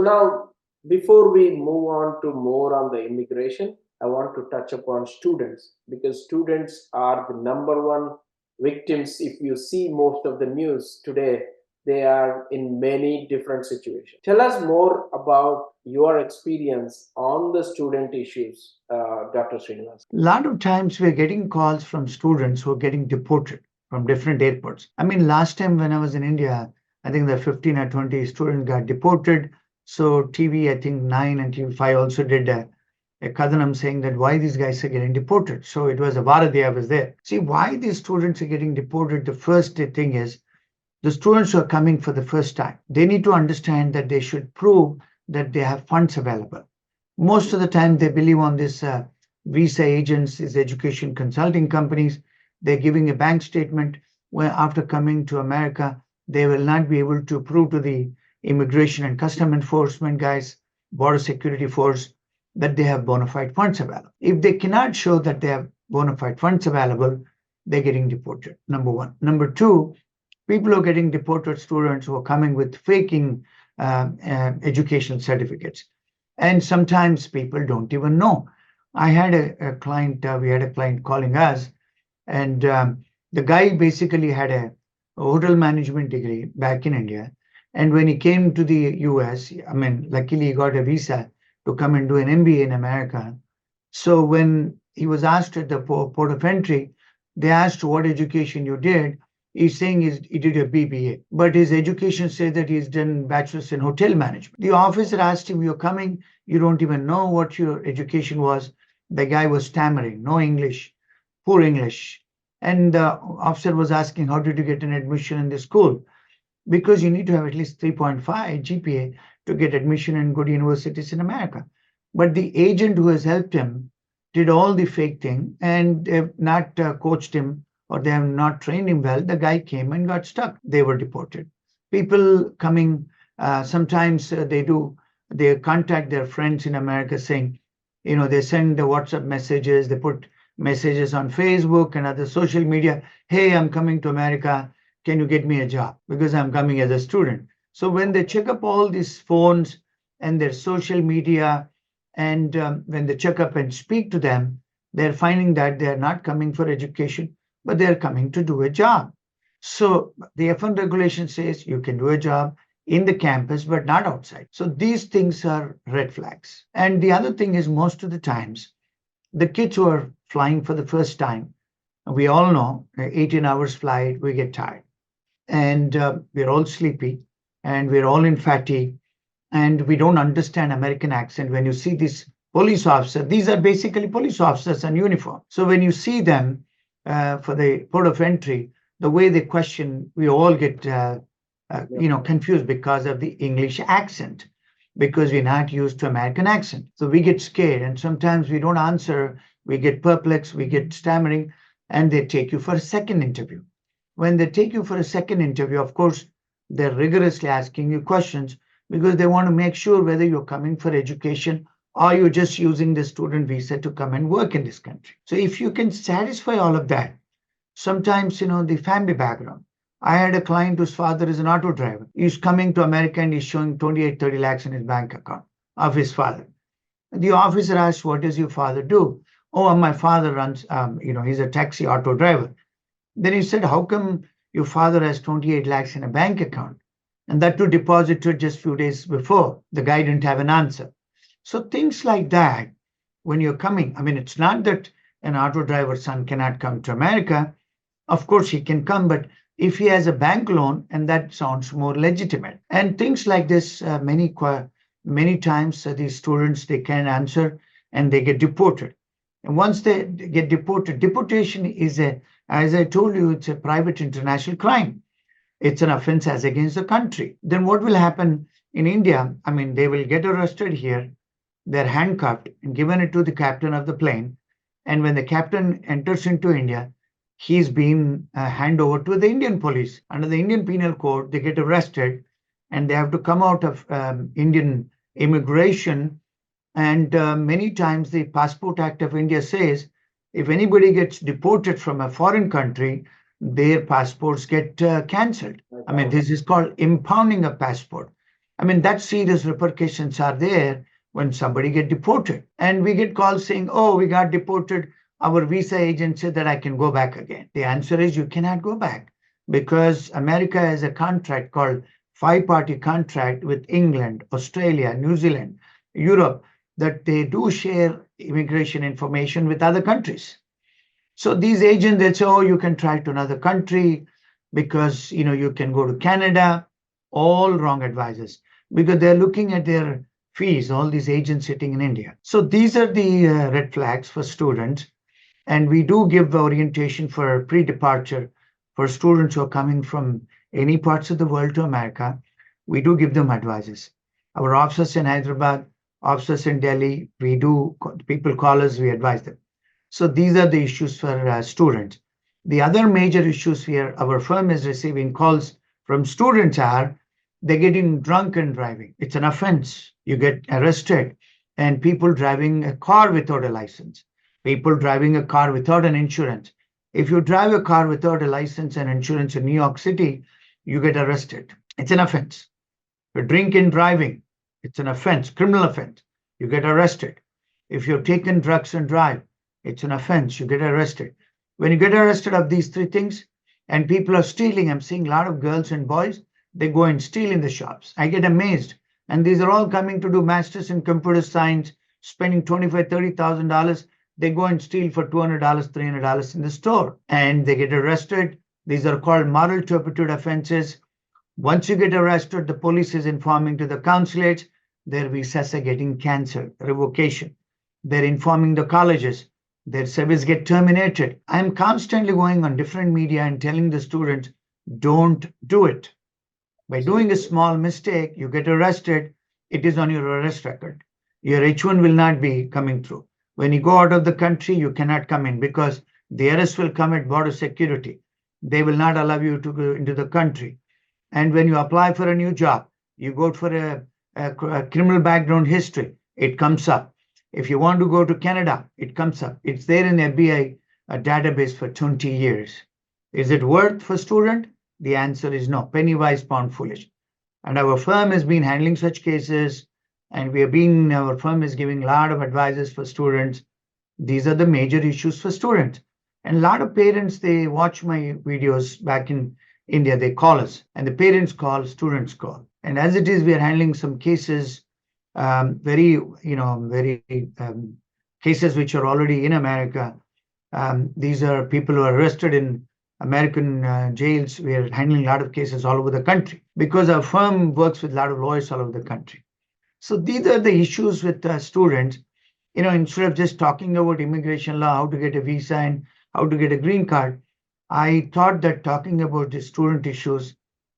now, before we move on to more on the immigration, I want to touch upon students because students are the number one victims. If you see most of the news today, they are in many different situations. Tell us more about your experience on the student issues, Dr. Srinivas. A lot of times we're getting calls from students who are getting deported from different airports. I mean, last time when I was in India, I think the 15 or 20 students got deported. So TV, I think 9 and TV5 also did a Kadanam saying that why these guys are getting deported. So it was a Varadhya was there. See, why these students are getting deported, the first thing is the students who are coming for the first time. They need to understand that they should prove that they have funds available. Most of the time they believe on this visa agents, these education consulting companies. They're giving a bank statement where after coming to America, they will not be able to prove to the immigration and custom enforcement guys, border security force, that they have bona fide funds available. If they cannot show that they have bona fide funds available, they're getting deported, number one. Number two, people who are getting deported, students who are coming with faking education certificates. And sometimes people don't even know. I had a client, we had a client calling us, and the guy basically had a hotel management degree back in India. And when he came to the US, I mean, luckily he got a visa to come and do an MBA in America. So when he was asked at the port of entry, they asked what education you did. He's saying he did a BBA, but his education said that he's done bachelor's in hotel management. The officer asked him, "You're coming, you don't even know what your education was." The guy was stammering, no English, poor English. And the officer was asking, "How did you get an admission in the school?" Because you need to have at least 3.5 GPA to get admission in good universities in America. But the agent who has helped him did all the fake thing and they've not coached him or they have not trained him well. The guy came and got stuck. They were deported. People coming, sometimes they contact their friends in America saying, they send the WhatsApp messages, they put messages on Facebook and other social media. "Hey, I'm coming to America. Can you get me a job? Because I'm coming as a student." So when they check up all these phones and their social media, and when they check up and speak to them, they're finding that they're not coming for education, but they're coming to do a job. So the F1 regulation says you can do a job in the campus, but not outside. So these things are red flags. And the other thing is most of the times, the kids who are flying for the first time, we all know 18 hours flight, we get tired and we're all sleepy and we're all in fatigue and we don't understand American accent. When you see these police officers, these are basically police officers in uniform. So when you see them for the port of entry, the way they question, we all get confused because of the English accent, because we're not used to American accent. So we get scared and sometimes we don't answer, we get perplexed, we get stammering, and they take you for a second interview. When they take you for a second interview, of course, they're rigorously asking you questions because they want to make sure whether you're coming for education or you're just using the student visa to come and work in this country. So if you can satisfy all of that, sometimes, the family background. I had a client whose father is an auto driver. He's coming to America and he's showing 28, 30 lakhs in his bank account of his father. The officer asked, "What does your father do?" "Oh, my father runs, he's a taxi auto driver." Then he said, "How come your father has 28 lakhs in a bank account? And that too deposited just a few days before." The guy didn't have an answer. So things like that, when you're coming, I mean, it's not that an auto driver's son cannot come to America. Of course, he can come, but if he has a bank loan, and that sounds more legitimate. And things like this, many times these students, they can't answer and they get deported. And once they get deported, deportation is as I told you, it's a private international crime. It's an offense as against the country. Then what will happen in India? I mean, they will get arrested here, they're handcuffed and given it to the captain of the plane. And when the captain enters into India, he's been handed over to the Indian police. Under the Indian Penal Code, they get arrested and they have to come out of Indian immigration. And many times the Passport Act of India says if anybody gets deported from a foreign country, their passports get cancelled. I mean, this is called impounding a passport. I mean, that serious repercussions are there when somebody get deported. And we get calls saying, oh, we got deported. Our visa agent said that I can go back again. The answer is you cannot go back because America has a contract called five-party contract with England, Australia, New Zealand, Europe, that they do share immigration information with other countries. So these agents, they say, oh, you can try to another country because you can go to Canada. All wrong advices because they're looking at their fees, all these agents sitting in India. So these are the red flags for students. And we do give orientation for pre-departure for students who are coming from any parts of the world to America. We do give them advices. Our officers in Hyderabad, officers in Delhi, people call us, we advise them. So these are the issues for students. The other major issues here, our firm is receiving calls from students are they're getting drunk and driving. It's an offense. You get arrested, and people driving a car without a license, people driving a car without an insurance. If you drive a car without a license and insurance in New York City, you get arrested. It's an offense. You drink in driving, it's an offense, criminal offense. You get arrested. If you've taken drugs and drive, it's an offense. You get arrested. When you get arrested of these three things, and people are stealing, I'm seeing a lot of girls and boys, they go and steal in the shops. I get amazed. And these are all coming to do masters in computer science, spending $25,000, $30,000. They go and steal for $200, $300 in the store, and they get arrested. These are called moral turpitude offenses. Once you get arrested, the police is informing to the consulates, their visas are getting canceled, revocation. They're informing the colleges, their service get terminated. I'm constantly going on different media and telling the students, don't do it. By doing a small mistake, you get arrested, it is on your arrest record. Your H1 will not be coming through. When you go out of the country, you cannot come in because the arrest will come at border security. They will not allow you to go into the country. And when you apply for a new job, you go for a criminal background history, it comes up. If you want to go to Canada, it comes up. It's there in the FBI database for 20 years. Is it worth for student? The answer is no. Penny wise, pound foolish. And our firm has been handling such cases, and our firm is giving a lot of advices for students. These are the major issues for students. And a lot of parents, they watch my videos back in India, they call us, and the parents call, students call. And as it is, we are handling some cases, very cases which are already in America. These are people who are arrested in American jails. We are handling a lot of cases all over the country because our firm works with a lot of lawyers all over the country. So these are the issues with students. Instead of just talking about immigration law, how to get a visa and how to get a green card, I thought that talking about the student issues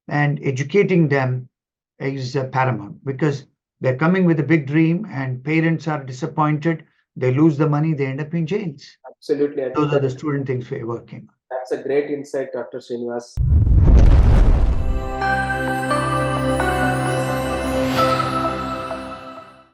and educating them is paramount because they're coming with a big dream and parents are disappointed. They lose the money, they end up in jails. Absolutely. I think Those are the student things we're working on. that's a great insight, Dr. Srinivas.